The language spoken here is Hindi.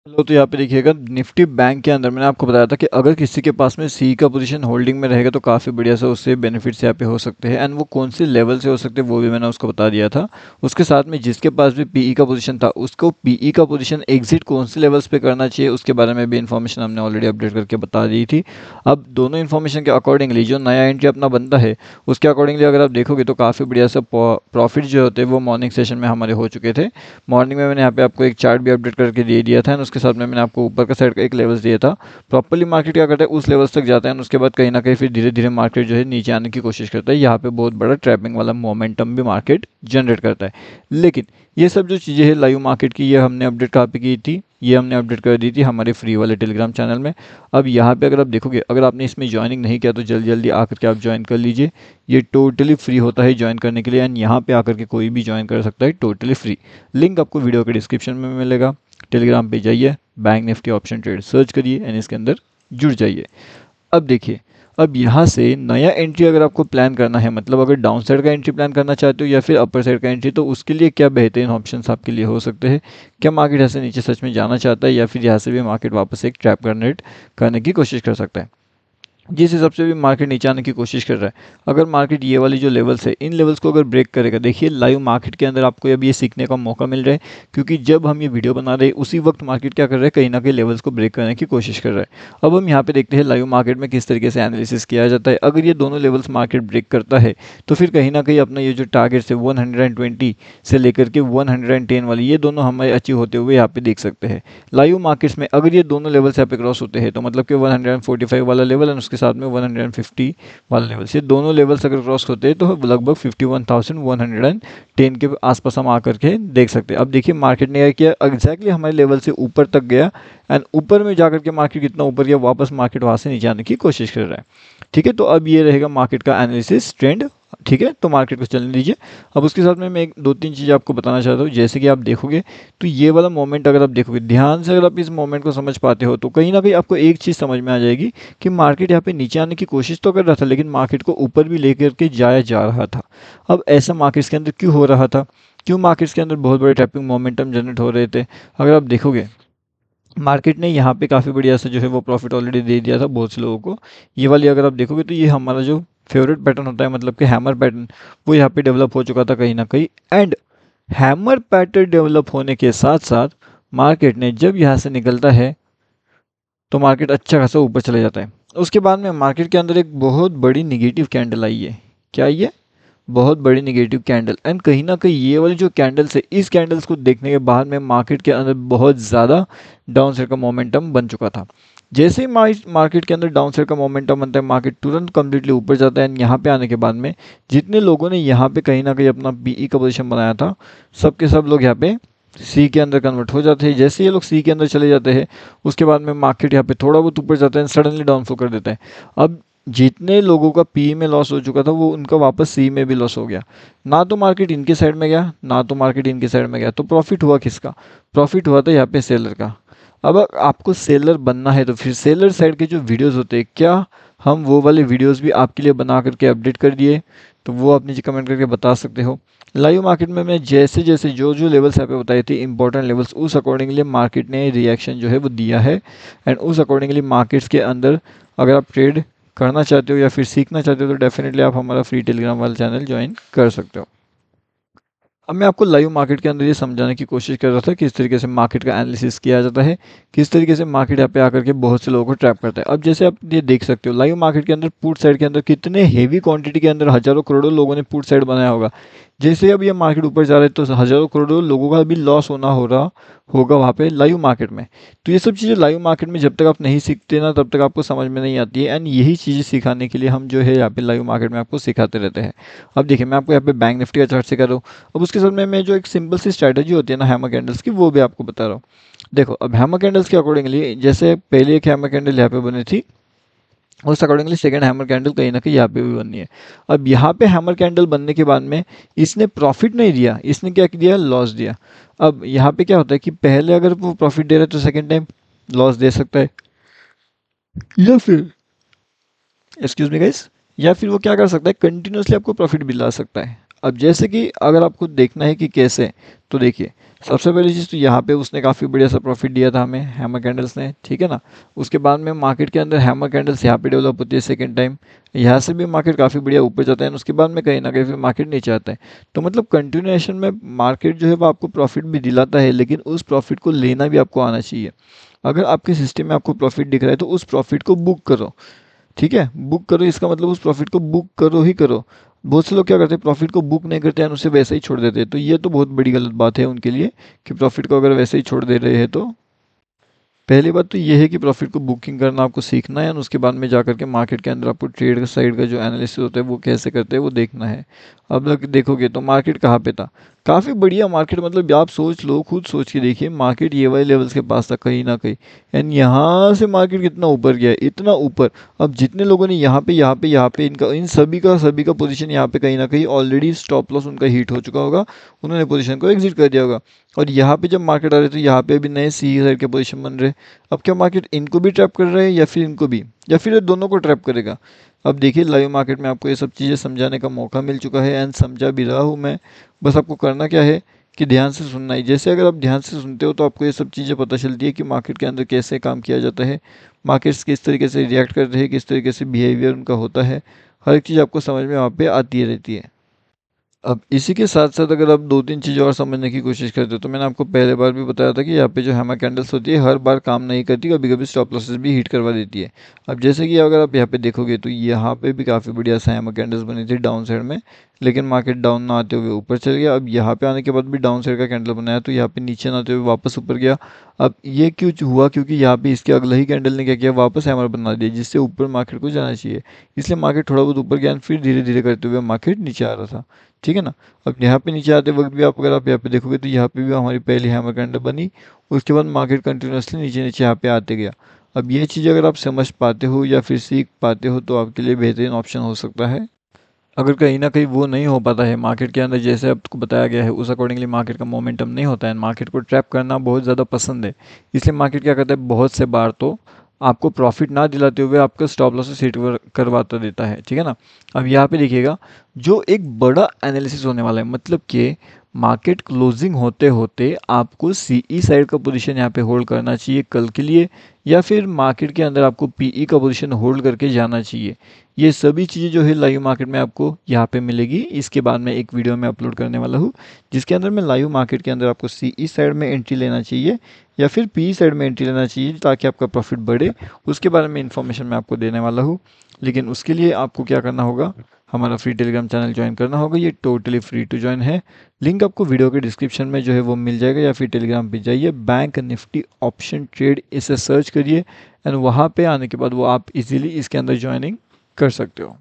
लो तो यहाँ पे देखिएगा निफ्टी बैंक के अंदर मैंने आपको बताया था कि अगर किसी के पास में सी का पोजीशन होल्डिंग में रहेगा तो काफ़ी बढ़िया से उससे बेनिफिट्स यहाँ पे हो सकते हैं एंड वो कौन से लेवल से हो सकते हैं वो भी मैंने उसको बता दिया था। उसके साथ में जिसके पास भी पीई का पोजीशन था उसको पीई का पोजीशन एग्जिट कौन से लेवल्स पे करना चाहिए उसके बारे में भी इन्फॉर्मेशन हमने ऑलरेडी अपडेट करके बता दी थी। अब दोनों इन्फॉर्मेशन के अकॉर्डिंगली जो नया एंट्री अपना बनता है उसके अकॉर्डिंगली अगर आप देखोगे तो काफ़ी बढ़िया से प्रॉफिट जो होते हैं वो मॉर्निंग सेशन में हमारे हो चुके थे। मॉर्निंग में मैंने यहाँ पे आपको एक चार्ट भी अपडेट करके दे दिया था एंड उसके साथ में मैंने आपको ऊपर का साइड का एक लेवल्स दिया था। प्रॉपर्ली मार्केट क्या करता है उस लेवल्स तक जाता है और उसके बाद कहीं ना कहीं फिर धीरे धीरे मार्केट जो है नीचे आने की कोशिश करता है। यहाँ पे बहुत बड़ा ट्रैपिंग वाला मोमेंटम भी मार्केट जनरेट करता है। लेकिन ये सब जो चीज़ें हैं लाइव मार्केट की ये हमने अपडेट कहाँ पे की थी, ये हमने अपडेट कर दी थी हमारे फ्री वाले टेलीग्राम चैनल में। अब यहाँ पे अगर आप देखोगे अगर आपने इसमें ज्वाइनिंग नहीं किया तो जल्दी जल्दी आकर के आप ज्वाइन कर लीजिए। ये टोटली फ्री होता है ज्वाइन करने के लिए एंड यहाँ पे आकर के कोई भी ज्वाइन कर सकता है टोटली फ्री। लिंक आपको वीडियो के डिस्क्रिप्शन में मिलेगा। टेलीग्राम पे जाइए, bank Nifty option trade search करिए एंड इसके अंदर जुड़ जाइए। अब देखिए, अब यहाँ से नया एंट्री अगर आपको प्लान करना है मतलब अगर डाउन साइड का एंट्री प्लान करना चाहते हो या फिर अपर साइड का एंट्री तो उसके लिए क्या बेहतरीन ऑप्शंस आपके लिए हो सकते हैं। क्या मार्केट यहाँ से नीचे सच में जाना चाहता है या फिर यहाँ से भी मार्केट वापस एक ट्रैप जनरेट करने की कोशिश कर सकता है। जिस हिसाब से भी मार्केट नीचे आने की कोशिश कर रहा है, अगर मार्केट ये वाली जो लेवल्स है इन लेवल्स को अगर ब्रेक करेगा, देखिए लाइव मार्केट के अंदर आपको अब ये सीखने का मौका मिल रहा है क्योंकि जब हम ये वीडियो बना रहे हैं उसी वक्त मार्केट क्या कर रहा है कहीं ना कहीं लेवल्स को ब्रेक करने की कोशिश कर रहा है। अब हम यहाँ पे देखते हैं लाइव मार्केट में किस तरीके से एनालिसिस किया जाता है। अगर ये दोनों लेवल्स मार्केट ब्रेक करता है तो फिर कहीं ना कहीं अपना ये जो टारगेट है 120 से लेकर के 110 वाली ये दोनों हमारे अचीव होते हुए यहाँ पे देख सकते हैं। लाइव मार्केट्स में अगर ये दोनों लेवल्स यहाँ पे क्रॉस होते हैं तो मतलब कि 145 वाला लेवल और उसके साथ में 150 वाला लेवल, ये दोनों लेवल्स अगर क्रॉस होते हैं तो लगभग 51,110 के आसपास हम आकर के देख सकते हैं। अब देखिए मार्केट ने क्या किया एग्जैक्टली हमारे लेवल से ऊपर तक गया एंड ऊपर में जाकर के मार्केट कितना ऊपर गया वापस मार्केट वहाँ से नीचे आने की कोशिश कर रहा है। ठीक है, तो अब ये रहेगा मार्केट का एनालिसिस ट्रेंड। ठीक है, तो मार्केट को चलने दीजिए। अब उसके साथ में मैं एक दो तीन चीज़ें आपको बताना चाहता हूँ। जैसे कि आप देखोगे तो ये वाला मोमेंट अगर आप देखोगे ध्यान से, अगर आप इस मोमेंट को समझ पाते हो तो कहीं ना कहीं आपको एक चीज़ समझ में आ जाएगी कि मार्केट यहाँ पे नीचे आने की कोशिश तो कर रहा था लेकिन मार्केट को ऊपर भी लेकर के जाया जा रहा था। अब ऐसा मार्केट्स के अंदर क्यों हो रहा था, क्यों मार्केट्स के अंदर बहुत बड़े ट्रैपिंग मोमेंटम जनरेट हो रहे थे। अगर आप देखोगे मार्केट ने यहाँ पे काफ़ी बढ़िया से जो है वो प्रॉफिट ऑलरेडी दे दिया था बहुत से लोगों को। ये वाली अगर आप देखोगे तो ये हमारा जो फेवरेट पैटर्न होता है मतलब कि हैमर पैटर्न वो यहाँ पे डेवलप हो चुका था कहीं ना कहीं। एंड हैमर पैटर्न डेवलप होने के साथ साथ मार्केट ने जब यहाँ से निकलता है तो मार्केट अच्छा खासा ऊपर चले जाता है। उसके बाद में मार्केट के अंदर एक बहुत बड़ी निगेटिव कैंडल आई है। क्या आई है? बहुत बड़ी निगेटिव कैंडल। एंड कहीं ना कहीं ये वाली जो कैंडल्स है इस कैंडल्स को देखने के बाद में मार्केट के अंदर बहुत ज़्यादा डाउन साइड का मोमेंटम बन चुका था। जैसे ही मार्केट के अंदर डाउन साइड का मोमेंटम बनता है मार्केट तुरंत कंप्लीटली ऊपर जाता है। एंड यहाँ पे आने के बाद में जितने लोगों ने यहाँ पे कहीं ना कहीं अपना पीई का पोजीशन बनाया था सब के सब लोग यहाँ पे सी के अंदर कन्वर्ट हो जाते हैं। जैसे ये लोग सी के अंदर चले जाते हैं उसके बाद में मार्केट यहाँ पे थोड़ा बहुत ऊपर जाता है सडनली डाउनफॉल कर देता है। अब जितने लोगों का पी में लॉस हो चुका था वो उनका वापस सी में भी लॉस हो गया। ना तो मार्केट इनके साइड में गया ना तो मार्केट इनके साइड में गया, तो प्रॉफिट हुआ किसका? प्रॉफिट हुआ था यहाँ पे सेलर का। अब आपको सेलर बनना है तो फिर सेलर साइड के जो वीडियोस होते हैं क्या हम वो वाले वीडियोस भी आपके लिए बना करके अपडेट कर दिए? तो वो आप नीचे कमेंट करके बता सकते हो। लाइव मार्केट में मैं जैसे जैसे जो जो लेवल्स यहाँ पे बताए थे इंपॉर्टेंट लेवल्स उस अकॉर्डिंगली मार्केट ने रिएक्शन जो है वो दिया है। एंड उस अकॉर्डिंगली मार्केट्स के अंदर अगर आप ट्रेड करना चाहते हो या फिर सीखना चाहते हो तो डेफिनेटली आप हमारा फ्री टेलीग्राम वाला चैनल ज्वाइन कर सकते हो। अब मैं आपको लाइव मार्केट के अंदर ये समझाने की कोशिश कर रहा था किस तरीके से मार्केट का एनालिसिस किया जाता है, किस तरीके से मार्केट यहाँ पे आकर के बहुत से लोगों को ट्रैप करता है। अब जैसे आप ये देख सकते हो लाइव मार्केट के अंदर पुट साइड के अंदर कितने हेवी क्वांटिटी के अंदर हजारों करोड़ों लोगों ने पुट साइड बनाया होगा। जैसे अब ये मार्केट ऊपर जा रहा है तो हजारों करोड़ों लोगों का भी लॉस होना हो रहा होगा वहाँ पे लाइव मार्केट में। तो ये सब चीज़ें लाइव मार्केट में जब तक आप नहीं सीखते ना तब तक आपको समझ में नहीं आती है। एंड यही चीज़ें सिखाने के लिए हम जो है यहाँ पे लाइव मार्केट में आपको सिखाते रहते हैं। अब देखिए मैं आपको यहाँ पे बैंक निफ्टी का चार्ट सिखा रहा हूँ। अब उसके साथ में मैं जो एक सिंपल सी स्ट्रैटेजी होती है ना हैमर कैंडल्स की वो भी आपको बता रहा हूँ। देखो अब हैमर कैंडल्स के अकॉर्डिंगली जैसे पहले एक हैमर कैंडल यहाँ पे बनी थी उस अकॉर्डिंगली सेकंड हैमर कैंडल कहीं ना कहीं यहाँ पे भी बननी है। अब यहाँ पे हैमर कैंडल बनने के बाद में इसने प्रॉफिट नहीं दिया, इसने क्या दिया? लॉस दिया। अब यहाँ पे क्या होता है कि पहले अगर वो प्रॉफिट दे रहा है तो सेकंड टाइम लॉस दे सकता है या फिर एक्सक्यूज मी गाइस, या फिर वो क्या कर सकता है कंटिन्यूसली आपको प्रॉफिट भी ला सकता है। अब जैसे कि अगर आपको देखना है कि कैसे, तो देखिए सबसे पहली चीज़ तो यहाँ पे उसने काफ़ी बढ़िया सा प्रॉफिट दिया था हमें हैमर कैंडल्स ने, ठीक है ना। उसके बाद में मार्केट के अंदर हैमर कैंडल्स यहाँ पे डेवलप होती है सेकंड टाइम, यहाँ से भी मार्केट काफ़ी बढ़िया ऊपर जाता है, उसके बाद में कहीं ना कहीं फिर मार्केट नीचे आता है। तो मतलब कंटिन्यूएशन में मार्केट जो है वो आपको प्रॉफिट भी दिलाता है, लेकिन उस प्रॉफिट को लेना भी आपको आना चाहिए। अगर आपके सिस्टम में आपको प्रॉफिट दिख रहा है तो उस प्रॉफिट को बुक करो, ठीक है, बुक करो, इसका मतलब उस प्रॉफिट को बुक करो ही करो। बहुत से लोग क्या करते हैं, प्रॉफिट को बुक नहीं करते हैं, उसे वैसे ही छोड़ देते हैं, तो ये तो बहुत बड़ी गलत बात है उनके लिए कि प्रॉफिट को अगर वैसे ही छोड़ दे रहे हैं तो। पहली बात तो ये है कि प्रॉफिट को बुकिंग करना आपको सीखना है, और उसके बाद में जाकर के मार्केट के अंदर आपको ट्रेड का साइड का जो एनालिसिस होता है वो कैसे करते हैं वो देखना है। अब लोग देखोगे तो मार्केट कहाँ पे था, काफ़ी बढ़िया मार्केट, मतलब आप सोच लो, खुद सोच के देखिए, मार्केट ये वाले लेवल्स के पास था कहीं ना कहीं, एंड यहाँ से मार्केट कितना ऊपर गया है, इतना ऊपर। अब जितने लोगों ने यहाँ पे इनका इन सभी का पोजीशन यहाँ पे कहीं ना कहीं ऑलरेडी स्टॉप लॉस उनका हिट हो चुका होगा, उन्होंने पोजीशन को एग्जिट कर दिया होगा। और यहाँ पे जब मार्केट आ रही है तो यहाँ पे भी नए सी साइड के पोजीशन बन रहे। अब क्या मार्केट इनको भी ट्रैप कर रहे हैं या फिर इनको भी, या फिर ये दोनों को ट्रैप करेगा। अब देखिए लाइव मार्केट में आपको ये सब चीज़ें समझाने का मौका मिल चुका है, एंड समझा भी रहा हूँ मैं। बस आपको करना क्या है कि ध्यान से सुनना ही, जैसे अगर आप ध्यान से सुनते हो तो आपको ये सब चीज़ें पता चलती है कि मार्केट के अंदर कैसे काम किया जाता है, मार्केट्स किस तरीके से रिएक्ट करते हैं, किस तरीके से बिहेवियर उनका होता है, हर एक चीज़ आपको समझ में वहाँ पे आती रहती है। अब इसी के साथ-साथ अगर आप 2-3 चीज़ें और समझने की कोशिश करते हो, तो मैंने आपको पहले बार भी बताया था कि यहाँ पे जो हैमर कैंडल्स होती है, हर बार काम नहीं करती, कभी-कभी स्टॉप लॉसेस भी हिट करवा देती है। अब जैसे कि अगर आप यहाँ पे देखोगे, तो यहाँ पे भी काफ़ी बढ़िया सा हैमर कैंडल्स बनी थी डाउन साइड में, लेकिन मार्केट डाउन ना आते हुए ऊपर चल गया। अब यहाँ पे आने के बाद भी डाउन साइड का कैंडल बनाया, तो यहाँ पे नीचे ना आते हुए वापस ऊपर गया। अब ये क्यों हुआ, क्योंकि यहाँ पे इसके अगले ही कैंडल ने क्या किया, वापस हैमर बना दिया, जिससे ऊपर मार्केट को जाना चाहिए, इसलिए मार्केट थोड़ा बहुत ऊपर गया, फिर धीरे-धीरे करते हुए मार्केट नीचे आ रहा था, ठीक है ना। अब यहाँ पे नीचे आते वक्त भी अगर आप यहाँ पे देखोगे तो यहाँ पे भी हमारी पहली हैमर कैंडल बनी, उसके बाद मार्केट कंटिन्यूसली नीचे नीचे यहाँ पे आते गया। अब ये चीज़ अगर आप समझ पाते हो या फिर सीख पाते हो तो आपके लिए बेहतरीन ऑप्शन हो सकता है। अगर कहीं न कहीं वो नहीं हो पाता है मार्केट के अंदर, जैसे आपको बताया गया है उस अकॉर्डिंगली मार्केट का मोमेंटम नहीं होता है, मार्केट को ट्रैप करना बहुत ज़्यादा पसंद है, इसलिए मार्केट क्या करता है, बहुत से बार तो आपको प्रॉफिट ना दिलाते हुए आपका स्टॉप लॉस सेट करवाता देता है, ठीक है ना। अब यहाँ पे देखिएगा, जो एक बड़ा एनालिसिस होने वाला है, मतलब कि मार्केट क्लोजिंग होते होते आपको सीई साइड का पोजीशन यहाँ पे होल्ड करना चाहिए कल के लिए, या फिर मार्केट के अंदर आपको पीई का पोजीशन होल्ड करके जाना चाहिए। ये सभी चीज़ें जो है लाइव मार्केट में आपको यहाँ पे मिलेगी। इसके बाद में एक वीडियो मैं अपलोड करने वाला हूँ, जिसके अंदर मैं लाइव मार्केट के अंदर आपको सीई साइड में एंट्री लेना चाहिए या फिर पीई साइड में एंट्री लेना चाहिए, ताकि आपका प्रॉफिट बढ़े, उसके बारे में इन्फॉर्मेशन मैं आपको देने वाला हूँ। लेकिन उसके लिए आपको क्या करना होगा, हमारा फ्री टेलीग्राम चैनल ज्वाइन करना होगा, ये टोटली फ्री टू ज्वाइन है। लिंक आपको वीडियो के डिस्क्रिप्शन में जो है वो मिल जाएगा, या फिर टेलीग्राम पे जाइए, बैंक निफ्टी ऑप्शन ट्रेड इसे सर्च करिए, एंड वहाँ पे आने के बाद वो आप इजीली इसके अंदर ज्वाइनिंग कर सकते हो।